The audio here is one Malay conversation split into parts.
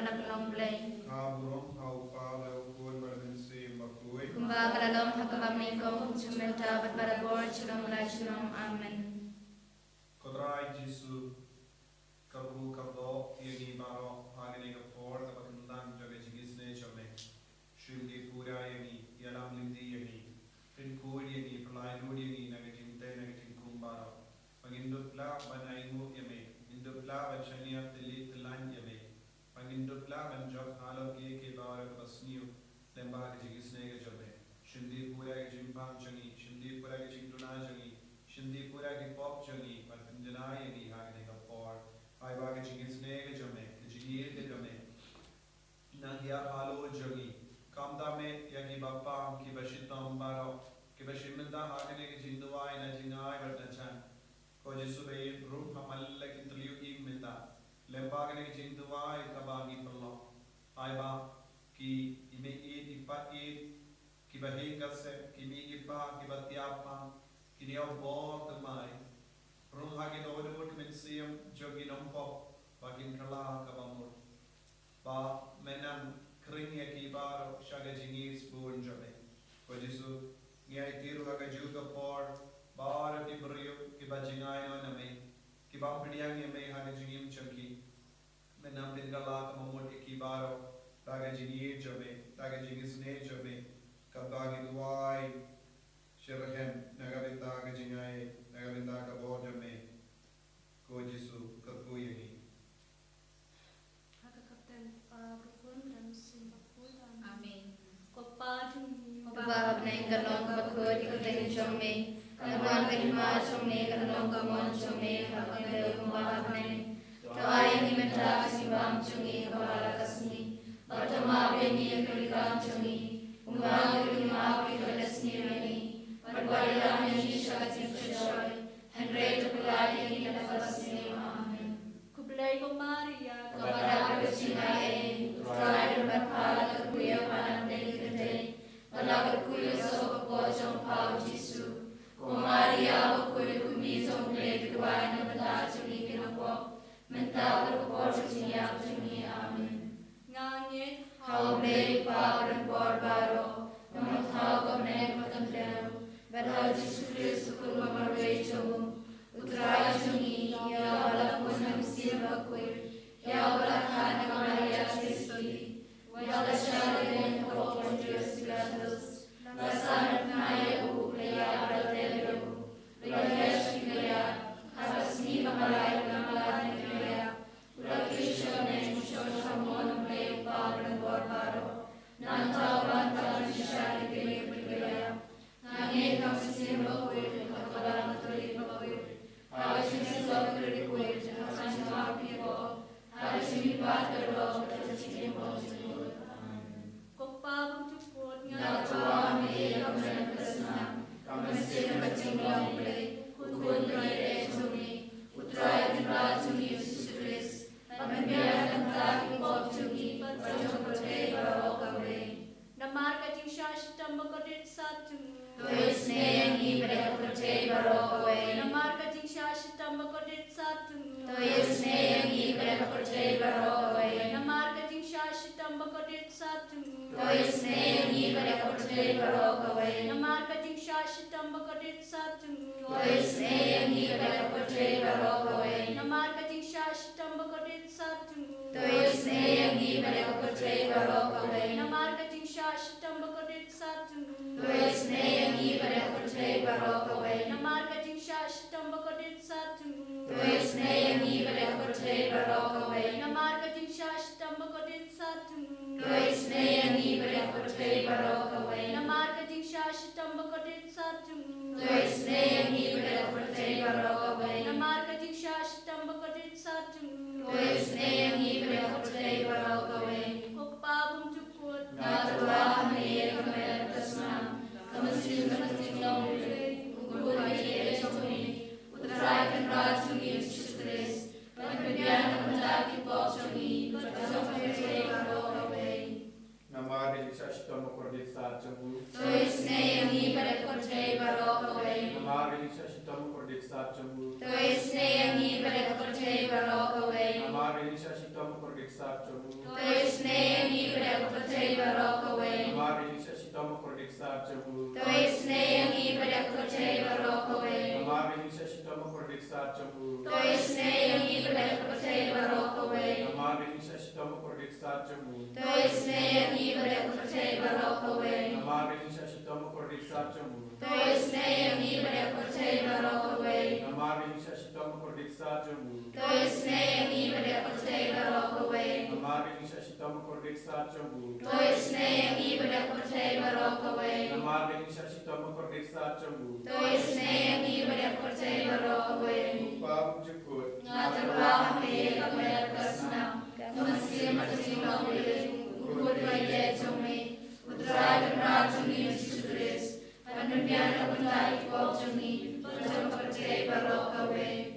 manaklong play. Kaburong Haupala Ukun Bardensi Bakui. Kumba kalalong hakamamiko chumenta bat barabor chulong la chulong amen. Kodrai Jisu Kabu Kabo Yeni Baro Hagani Kapor Kapakandang Jagajigis Chame Shildi Pura Yeni Yalam Lindi Yeni Pinkuri Yeni Palayu Yeni Nagatin Nagatin Kumbaro Pangindutla Banaimu Yame Indutla Vachania Tili Tilan Yame Pangindutla Banjok Halo Ke Bara Basniu Lemba Jigisne Jame Shindi Pura Jimpam Changi Shindi Pura Jintuna Changi Shindi Pura Pop Changi Panjana Yeni Hagani Kapor Aiba Jigisne Jame Jigir Jame Nandia Halo Jagi Kamdame Yagi Bappa Kibashitam Baro Kibashimanda Hagani Jinduai Najinai Vertachan Kojisube Rum Hamalla Kintliu Imita Lembagani Jinduai Kabagi Palo Aiba Ki Ime Ipa Kibahi Kase Kimi Ipa Kibatiapa Kineo Bo Kamai Rum Hagin Overwood Minsium Joginum Pop Bagin Kala Kabamur Ba Menam Kringia Kibaro Shagajingis Buon Jame Kojisu Niai Tiru Hagajuka Por Bar Tibrio Kibajingai no Name Kibam Pidiang Yame Hagajingim Chunky Menam Dingala Kamamur Kibaro Tagajini Jame Tagajingis Ne Jame Kabagi Duai Shirahem Nagabita Gajingai Nagabita Kabo Jame Kojisu Kapuyani Kubahab na ingalong bakod ikutay chome. Kalwan kahima chome kalong kamon chome kapagdaw kubahab na Kawaya ni menta simbam chungi kabala kasni. Batama beni kulikam chungi. Kumbang kulimah kulikasni rani. Barbaria ni shakatik choy. Henry tupulali ni nakasni amen. Kublay ko Maria Kabala kacinae. Try berpala kakuya panang delikate. Balagat kuya so kapojong pao Jisu. Kung Maria bakuya kumizong lekiduay na bata chungi kinapok. Mental berpojong siyak chungi amen. Ngangit Haublay pa orang borbaro. Namathaw kamne matamlero. Badhaw Jisu Kristu kumamarway chungu. Utray chungi ya wala punam sirba kuya. Ya wala kana Maria Kristi. Wala siya rin ko Dios gracias. Lasanat naya uklaya bratero. Rigayesh kaya. Habasni mamalay mamalay kaya. Urakisha ne musho shamon play pabran borbaro. Nantaw bantal siya rin kaya. Ngangit ang sirba kuya. Kapalang tuloy kuya. Hawasin sa sokri kuya. Hawasin sa pipo. Hawasin ipat karo. Hawasin ipo. Kopabang cupot Natuwa may kamay kasna, kamasin macinglang play, kukun kaya chungi, utray tibra chungi Yesus Christ, pambiyan ang taking pop chungi, pajong patay baro kaway. Namar ka ting shash tambakotit sa chungi. Tuwis na yung ibre patay baro kaway. Namar ka ting shash tambakotit sa chungi. Tuwis na yung ibre patay baro kaway. Namar ka ting shash tambakotit sa chungi. Tuwis na yung ibre patay baro kaway. Namar ka ting shash tambakotit sa chungi. Tuwis na yung ibre patay baro kaway. Namar ka ting shash tambakotit sa chungi. Tuwis na yung ibre patay baro kaway. Namar ka ting shash tambakotit sa chungi. Tuwis na yung ibre patay baro kaway. Namar ka ting shash tambakotit sa chungi. Tuwis na yung ibre patay baro kaway. Namar ka ting shash tambakotit sa chungi. Tuwis na yung ibre patay baro kaway. Namar ka ting shash tambakotit sa chungi. Tuwis na yung ibre patay baro kaway. Namar ka ting shash tambakotit sa chungi. Tuwis na yung ibre patay baro kaway. Kopabang cupot Natuwa may kamay kasna, kamasin macinglang play, kukun kaya chungi, utray kanra chungi Yesus Christ, pagbibiyan ang taking pop chungi, pajong patay baro kaway. Namari sa sitwamo kordit sa chungu. Tuwis na yung ibre patay baro kaway. Namari sa sitwamo kordit sa chungu. Tuwis na yung ibre patay baro kaway. Namari sa sitwamo kordit sa chungu. Tuwis Shashitama Kordik Sarchamu. Toisneyangi Badakotei Barokaway. Namabing Shashitama Kordik Sarchamu. Toisneyangi Badakotei Barokaway. Namabing Shashitama Kordik Sarchamu. Toisneyangi Badakotei Barokaway. Namabing Shashitama Kordik Sarchamu. Toisneyangi Badakotei Barokaway. Namabing Shashitama Kordik Sarchamu. Toisneyangi Badakotei Barokaway. Namabing Shashitama Kordik Sarchamu. Toisneyangi Badakotei Barokaway. Namabing Shashitama Kordik Sarchamu. Toisneyangi Badakotei Barokaway. Upabum Jukut. Ngaterwah Mega Kasna. Kamasir Matinong Ukut Baye Jome. Utrad Rajuni Sudris. Panambiana Puntai Kwokjuni. Badakotei Barokaway.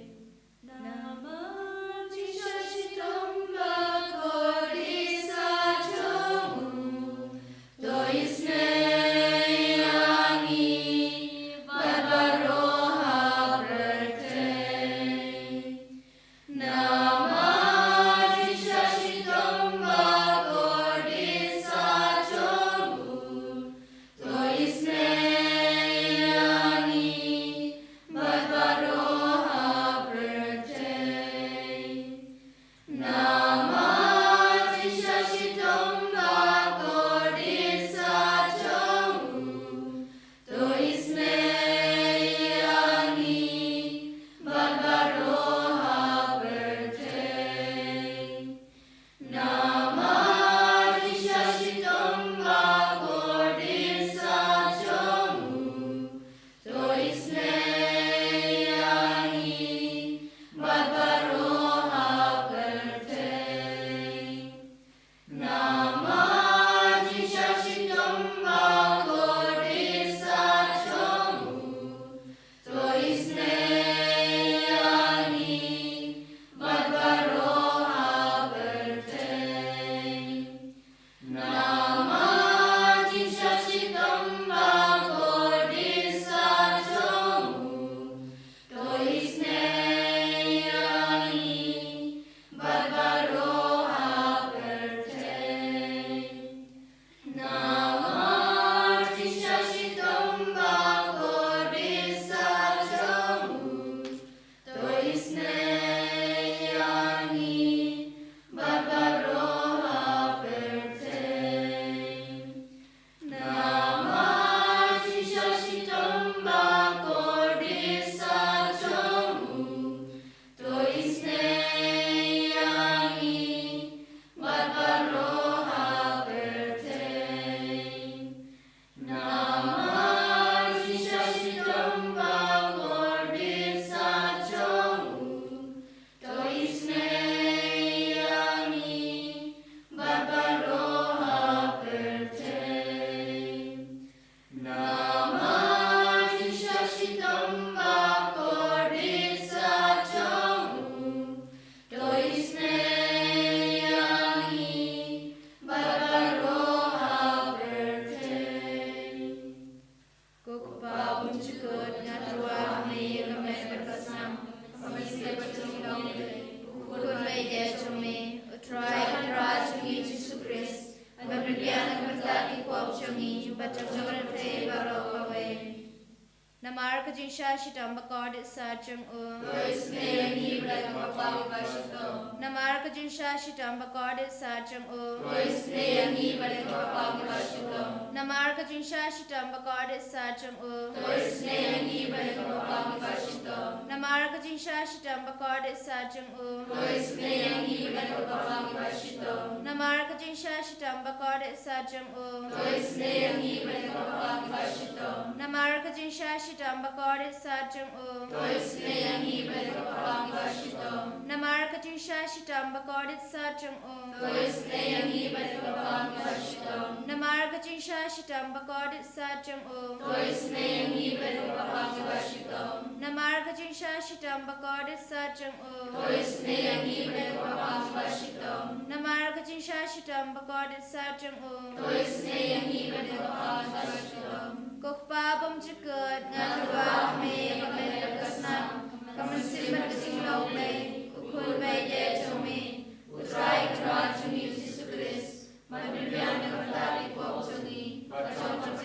Kokpabam Jukut, Ngaterwah Mega Kasna. Kamasir Matinong Ukut Baye Jome. Utrad Rajuni Sudris. Panambiana Puntai Kwokjuni. Badakotei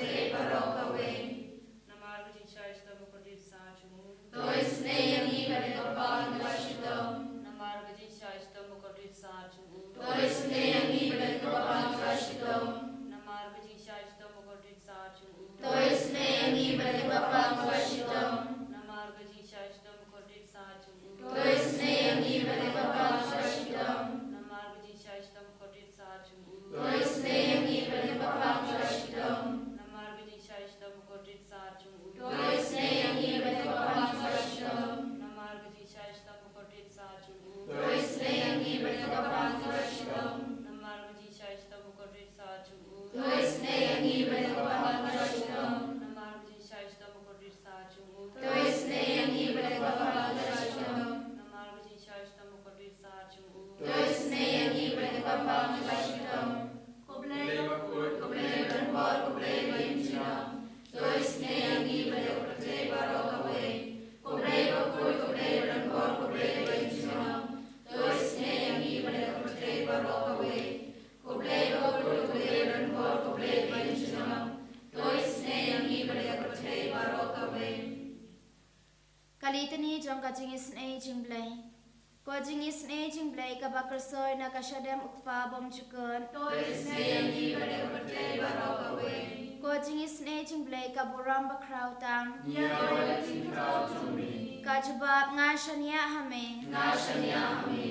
bagi Bapa Kashitam. Namar gaji shashtam kodit sachungu. Toisne yangi bagi Bapa Kashitam. Namar gaji shashtam kodit sachungu. Toisne yangi bagi Bapa Kashitam. Namar gaji shashtam kodit sachungu. Toisne yangi bagi Bapa Kashitam. Namar gaji shashtam kodit sachungu. Toisne yangi bagi Bapa Kashitam. Namar gaji shashtam kodit sachungu. Toisne yangi bagi Bapa Kashitam. Namar gaji shashtam kodit sachungu. Toisne yangi bagi Bapa Kashitam. Namar gaji shashtam kodit sachungu. Toisne yangi bagi Bapa Kashitam. Koblai Koblai berpor koblai berinjinam. Toisne yangi bagi koblai barokawe. Koblai bakul koblai berpor koblai berinjinam. Toisne yangi bagi koblai barokawe. Koblai bakul koblai berpor koblai berinjinam. Toisne yangi bagi koblai barokawe. Kalitani jong kajingis ne jingblai. Ko jingis ne jingblai ka bakrsoy na kasyadam ukpa bom chukun. Toisne yangi bagi koblai barokawe. Ko jingis ne jingblai ka buram bakraw tang. Yawa tingkau tumi. Ka jubab nga shania hame. Ngashania hami.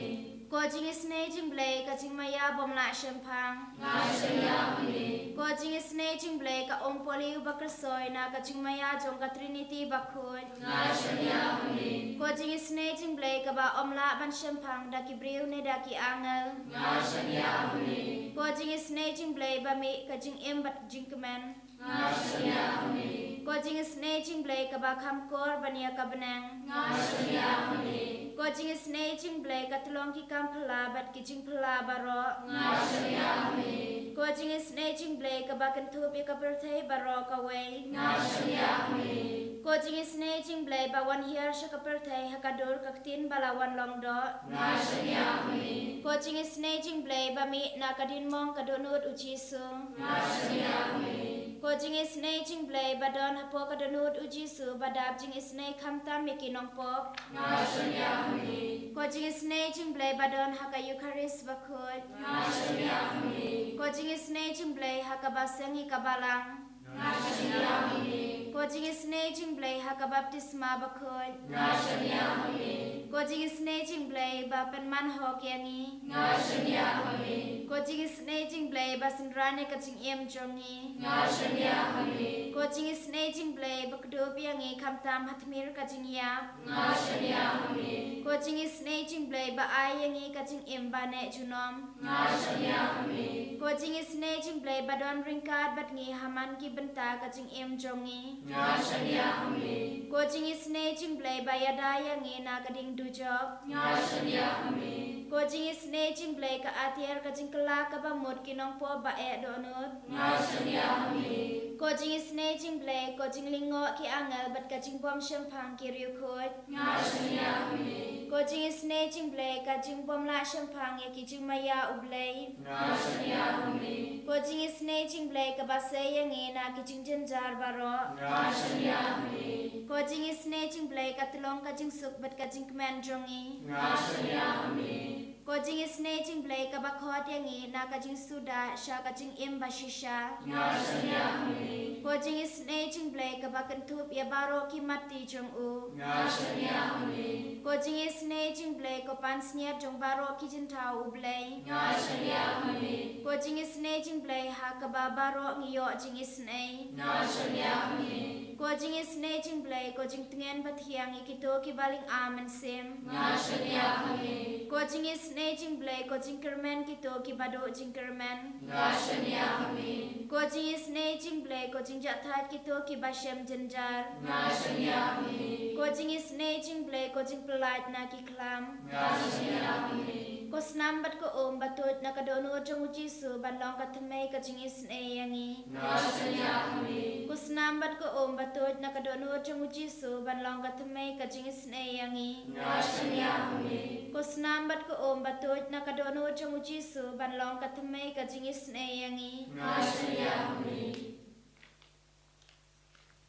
Ko jingis ne jingblai ka jingmaya bom la shempang. Ngashania hami. Ko jingis ne jingblai ka ompoli bakrsoy na ka jingmaya jong ka Trinity bakun. Ngashania hami. Ko jingis ne jingblai ka ba omla ban shempang da ki briu ne da ki angel. Ngashania hami. Ko jingis ne jingblai ba mi ka jing em bat jingkemen. Ngashania hami. Ko jingis ne jingblai ka ba khamkor bania ka benang. Ngashania hami. Ko jingis ne jingblai ka tulong ki kampala bat ki jingpala baro. Ngashania hami. Ko jingis ne jingblai ka ba kentup ya ka perthai baro ka wei. Ngashania hami. Ko jingis ne jingblai ba wan hiar sha ka perthai hakadur ka tin balawan longdo. Ngashania hami. Ko jingis ne jingblai ba mi na ka din mong ka donut uji su. Ngashania hami. Ko jingis ne jingblai ba don hapo ka donut uji su ba dab jingis ne khamtam ya ki nong pop. Ngashania hami. Ko jingis ne jingblai ba don haka Eucharis ba khut. Ngashania hami. Ko jingis ne jingblai haka ba sengi ka balang. Ngashania hami. Ko jingis ne jingblai haka baptisma ba khut. Ngashania hami. Ko jingis ne jingblai ba penman hok yangi. Ngashania hami. Ko jingis ne jingblai ba sinrane ka jing em jongi. Ngashania hami. Ko jingis ne jingblai ba kdup yangi khamtam hatmir ka jing ya. Ngashania hami. Ko jingis ne jingblai ba ai yangi ka jing em ba ne junom. Ngashania hami. Ko jingis ne jingblai ba don ringkat bat ngi haman ki benta ka jing em jongi. Ngashania hami. Ko jingis ne jingblai ba yada yangi na ka ding dujok. Ngashania hami. Ko jingis ne jingblai ka atiar ka jing kala ka ba mut ki nong po ba e donut. Ngashania hami. Ko jingis ne jingblai ko jing lingo ki angel bat ka jing bom shempang ki riu khut. Ngashania hami. Ko jingis ne jingblai ka jing bom la shempang ya ki jing maya ublai. Ngashania hami. Ko jingis ne jingblai ka ba se yangi na ki jing jenjar baro. Ngashania hami. Ko jingis ne jingblai ka tulong ka jing suk bat ka jing kmen jongi. Ngashania hami. Ko jingis ne jingblai ka ba khot yangi na ka jing suda sha ka jing em ba shisha. Ngashania hami. Ko jingis ne jingblai ka ba kentup ya baro ki mati jong u. Ngashania hami. Ko jingis ne jingblai ko pan sniat jong baro ki jintau ublai. Ngashania hami. Ko jingis ne jingblai ha ka ba baro ngiyo jingis ne. Ngashania hami. Ko jingis ne jingblai ko jing tingen bathiang ikito ki baling amen sim. Ngashania hami. Ko jingis ne jingblai ko jing kermen kito ki bado jing kermen. Ngashania hami. Ko jingis ne jingblai ko jing jathat kito ki bashem jenjar. Ngashania hami. Ko jingis ne jingblai ko jing pelat na ki klam. Ngashania hami. Ko snambat ko batut na kadono jong ujisu banlong ka thamay ka jingis ne yangi. Ngashania hami. Ko snambat ko batut na kadono jong ujisu banlong ka thamay ka jingis ne yangi. Ngashania hami. Ko snambat ko batut na kadono jong ujisu banlong ka thamay ka jingis ne yangi. Ngashania hami.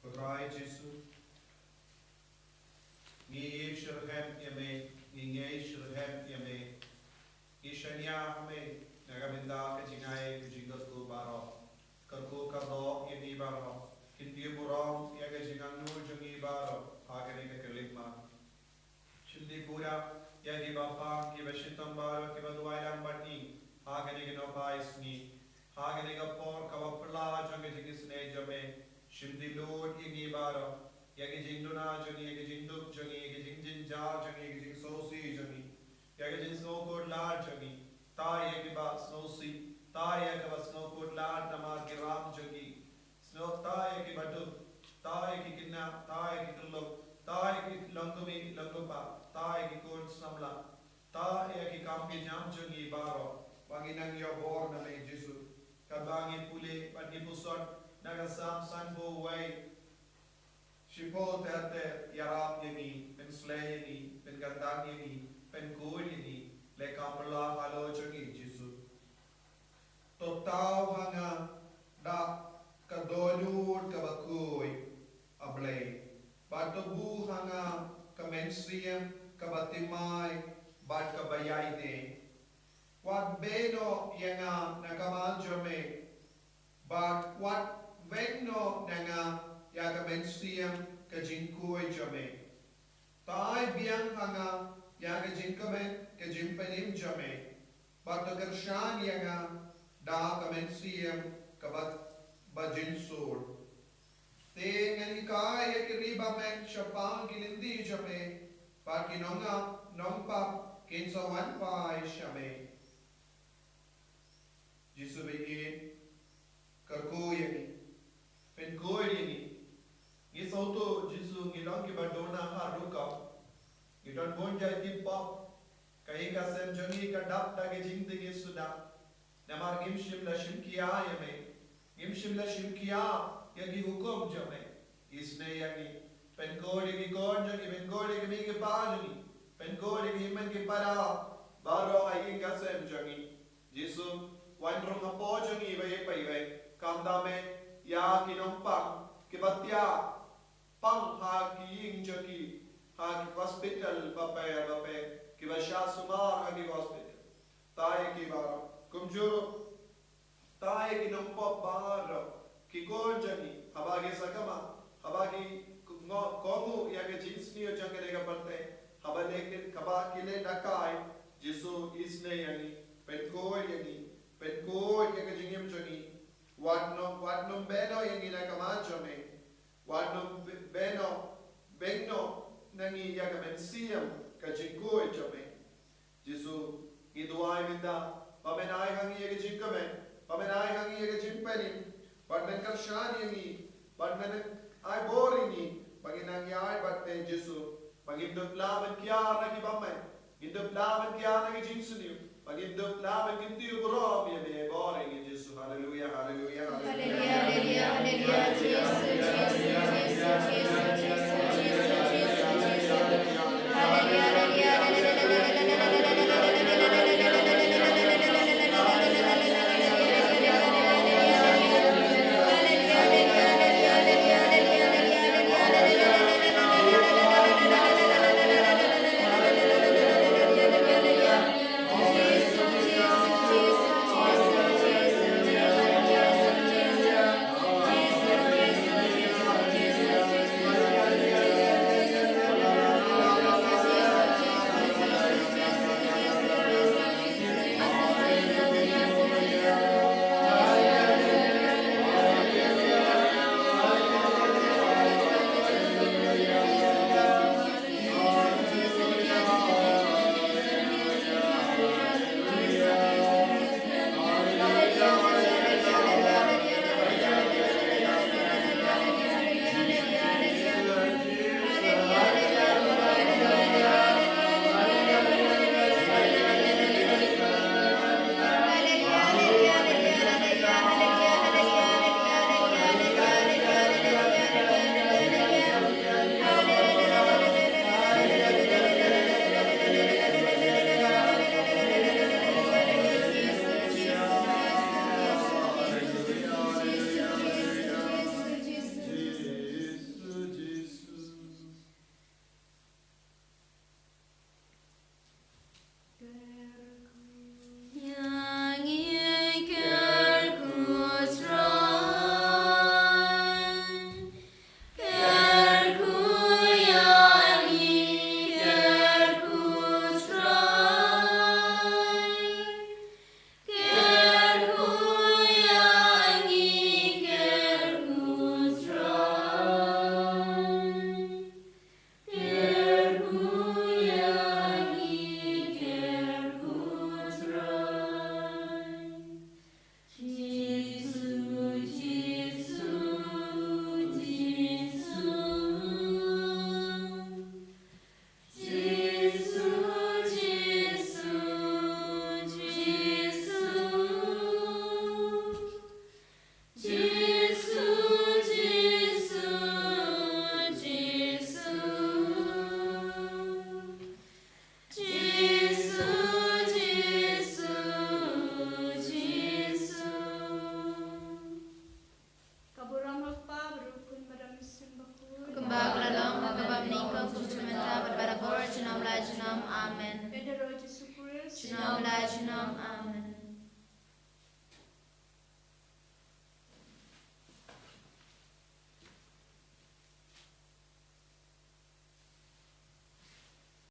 Potrai Jesu. Ni shirhem yame, ni shirhem yame. Ishanya hame, nagaminda ka jingai kujingas ko baro. Karko kado yami baro. Hindi buram ya ga jingang nur jungi baro hagani ka kelikma. Shindi pura ya gi bafam ki bashitam baro ki baduailam bani hagani ka no paisni hagani ka por ka bapla jungi jingisne jame shindi lord igi baro ya gi jingduna jungi ya gi jingduk jungi ya gi jingjinja jungi ya gi jingsosi jungi ya gi jingsnokod la jungi ta ya gi ba snosi ta ya ga ba snokod la namar ki ram jungi Snow tae ki batu, tae ki kinna, tae ki tullo, tae ki langumi langupa, tae ki kun samla, tae ki kampi jam jungi baro, wangi nang yo bor na me Jesu, kabangi pule, pagi pusot, nagasam sanbo way, shipol terte yarap yeni, pen slay yeni, pen gandang yeni, pen kuul yeni, le kamla halo jungi Jesu. Totau hanga da kadolur kabakui ablay batubu hanga kamensiam kabatimai bad kabayaite wat beno yanga nakamanjome bad wat veno nanga ya kamensiam kajinkui jome tai biang hanga ya kajinkamen kajimpenim jome batu kershan yanga da kamensiam kabat Bajin sword. Te ngani ya kiriba men shapang kilindi jame, pat kinonga nongpa kinsawan pa shame. Jisu be karko yani, pen koy yani. Ni sauto Jisu ngilong ki badona haruka. Gidon bonja di pop, kahi ka semjongi ka dap tage jingdagi suda. Namar gimshim la shimkiya yame. Imshim la shimkiya yagi hukum jame isne yagi penkodi ki konjagi penkodi ki migi pajagi penkodi ki himen ki para baro ayi kasem jagi Jesu wanrong apojagi vai pai kamdame ya kinompang ki batya pang ha ki ying jagi ha ki hospital bape ki basha sumar ha ki hospital tae ki baro kumjuro tae ki nompo bar ki konjani habagi sakama habagi komu ya ke jinsni o jangere ga parte habale ke kaba kile dakai Jesu isne yani penko ya ke jingem jani wadno beno yani na kama jame wadno beno nani ya ga mensiam ka jinko jame Jesu iduai minda pamenai hangi ya ke jingame Pamenai hangi ya jimpeni, padmen karshani ni, padmen ay borini, pagin ay batte Jesu, pagin dupla kiya na ki bamme, dupla kiya na ki jinsuni, pagin dupla kinti ubrom ya be boring Jesu, hallelujah, hallelujah, Hallelujah, hallelujah.